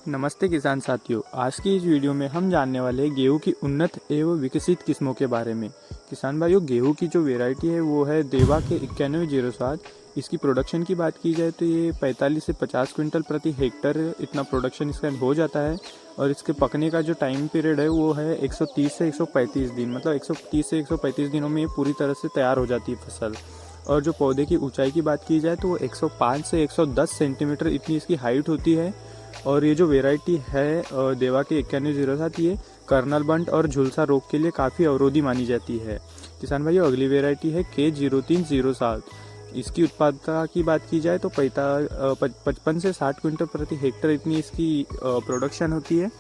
नमस्ते किसान साथियों। आज की इस वीडियो में हम जानने वाले हैं गेहूं की उन्नत एवं विकसित किस्मों के बारे में। किसान भाइयों, गेहूं की जो वैरायटी है वो है देवा के 9107। इसकी प्रोडक्शन की बात की जाए तो ये 45 से 50 क्विंटल प्रति हेक्टर इतना प्रोडक्शन इसका हो जाता है। और इसके पकने का जो टाइम पीरियड है वो है 130 से 135 दिन, मतलब 130 से 135 दिनों में ये पूरी तरह से तैयार हो जाती है फसल। और जो पौधे की ऊंचाई की बात की जाए तो वो 105 से 110 सेंटीमीटर इतनी इसकी हाइट होती है। और ये जो वेराइटी है देवा के 9107, ये कर्नल बंट और झुलसा रोग के लिए काफ़ी अवरोधी मानी जाती है। किसान भाइयों, अगली वेराइटी है K0307। इसकी उत्पादकता की बात की जाए तो 55 से 60 क्विंटल प्रति हेक्टर इतनी इसकी प्रोडक्शन होती है।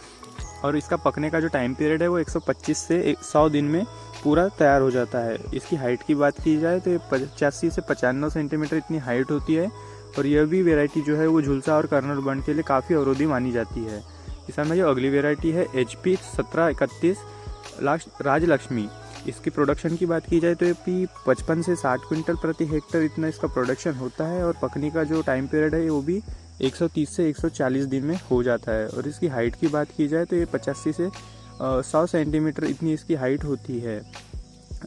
और इसका पकने का जो टाइम पीरियड है वो 125 से 100 दिन में पूरा तैयार हो जाता है। इसकी हाइट की बात की जाए तो ये 85 से 95 सेंटीमीटर इतनी हाइट होती है। और यह भी वेराइटी जो है वो झुलसा और कर्नल बंट के लिए काफ़ी अवरोधी मानी जाती है। किसान भाइयों, अगली वेराइटी है HP 1731 राजलक्ष्मी। इसकी प्रोडक्शन की बात की जाए तो ये 55 से 60 क्विंटल प्रति हेक्टर इतना इसका प्रोडक्शन होता है। और पकने का जो टाइम पीरियड है वो भी 130 से 140 दिन में हो जाता है। और इसकी हाइट की बात की जाए तो ये 85 से 100 सेंटीमीटर इतनी इसकी हाइट होती है।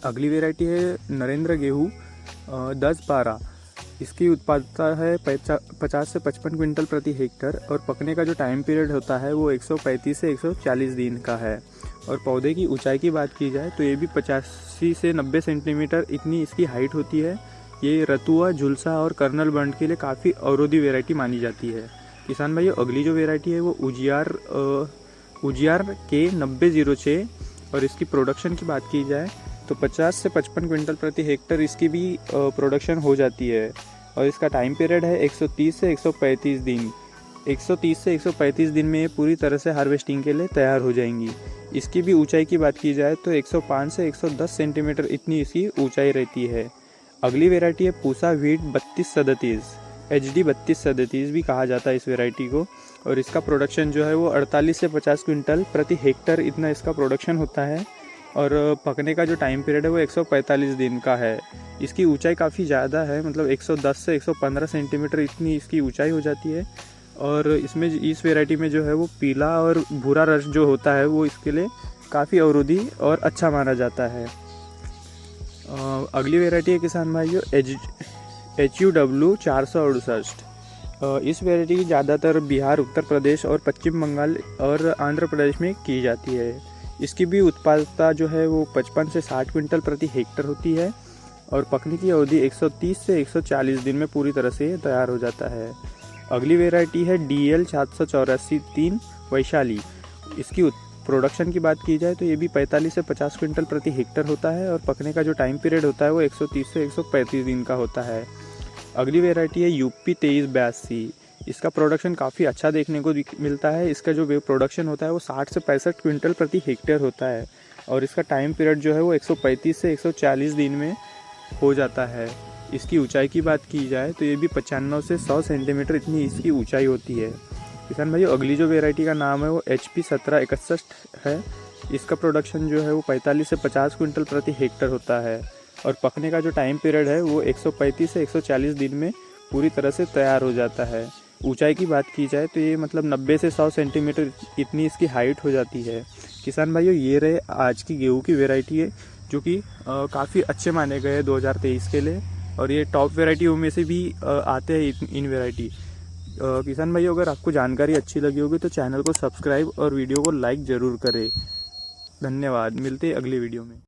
अगली वेराइटी है नरेंद्र गेहूँ 1012। इसकी उत्पादकता है 50 से 55 क्विंटल प्रति हेक्टर। और पकने का जो टाइम पीरियड होता है वो 135 से 140 दिन का है। और पौधे की ऊंचाई की बात की जाए तो ये भी 85 से 90 सेंटीमीटर इतनी इसकी हाइट होती है। ये रतुआ, झुलसा और कर्नल बंट के लिए काफ़ी अवरोधी वेराइटी मानी जाती है। किसान भाइयों, अगली जो वेराइटी है वो उजियार K9006। और इसकी प्रोडक्शन की बात की जाए तो 50 से 55 क्विंटल प्रति हेक्टर इसकी भी प्रोडक्शन हो जाती है। और इसका टाइम पीरियड है 130 से 135 दिन। 130 से 135 दिन में ये पूरी तरह से हार्वेस्टिंग के लिए तैयार हो जाएंगी। इसकी भी ऊंचाई की बात की जाए तो 105 से 110 सेंटीमीटर इतनी इसकी ऊंचाई रहती है। अगली वेराइटी है पूसा वीट 3237। HD 3237 भी कहा जाता है इस वेराइटी को। और इसका प्रोडक्शन जो है वो 48 से 50 क्विंटल प्रति हेक्टर इतना इसका प्रोडक्शन होता है। और पकने का जो टाइम पीरियड है वो 145 दिन का है। इसकी ऊंचाई काफ़ी ज़्यादा है, मतलब 110 से 115 सेंटीमीटर इतनी इसकी ऊंचाई हो जाती है। और इसमें इस वेराइटी में जो है वो पीला और भूरा रस जो होता है वो इसके लिए काफ़ी अवरोधी और अच्छा माना जाता है। अगली वेराइटी है किसान भाइयों HUW 468। इस वेराइटी की ज़्यादातर बिहार, उत्तर प्रदेश और पश्चिम बंगाल और आंध्र प्रदेश में की जाती है। इसकी भी उत्पादकता जो है वो 55 से 60 क्विंटल प्रति हेक्टर होती है। और पकने की अवधि 130 से 140 दिन में पूरी तरह से तैयार हो जाता है। अगली वेराइटी है DL 784-3 वैशाली। इसकी प्रोडक्शन की बात की जाए तो ये भी 45 से 50 क्विंटल प्रति हेक्टर होता है। और पकने का जो टाइम पीरियड होता है वो 130 से 135 दिन का होता है। अगली वेराइटी है UP 2382। इसका प्रोडक्शन काफ़ी अच्छा देखने को मिलता है। इसका जो प्रोडक्शन होता है वो 60 से 65 क्विंटल प्रति हेक्टेयर होता है। और इसका टाइम पीरियड जो है वो 135 से 140 दिन में हो जाता है। इसकी ऊंचाई की बात की जाए तो ये भी 95 से 100 सेंटीमीटर इतनी इसकी ऊंचाई होती है। किसान भाइयों, अगली जो वेराइटी का नाम है वो HP 1761 है। इसका प्रोडक्शन जो है वो 45 से 50 क्विंटल प्रति हेक्टर होता है। और पकने का जो टाइम पीरियड है वो 135 से 140 दिन में पूरी तरह से तैयार हो जाता है। ऊंचाई की बात की जाए तो ये मतलब 90 से 100 सेंटीमीटर इतनी इसकी हाइट हो जाती है। किसान भाइयों, ये रहे आज की गेहूं की वेराइटी है जो कि काफ़ी अच्छे माने गए 2023 के लिए। और ये टॉप वेराइटियों में से भी आते हैं इन वेराइटी। किसान भाइयों, अगर आपको जानकारी अच्छी लगी होगी तो चैनल को सब्सक्राइब और वीडियो को लाइक ज़रूर करें। धन्यवाद। मिलते हैं अगली वीडियो में।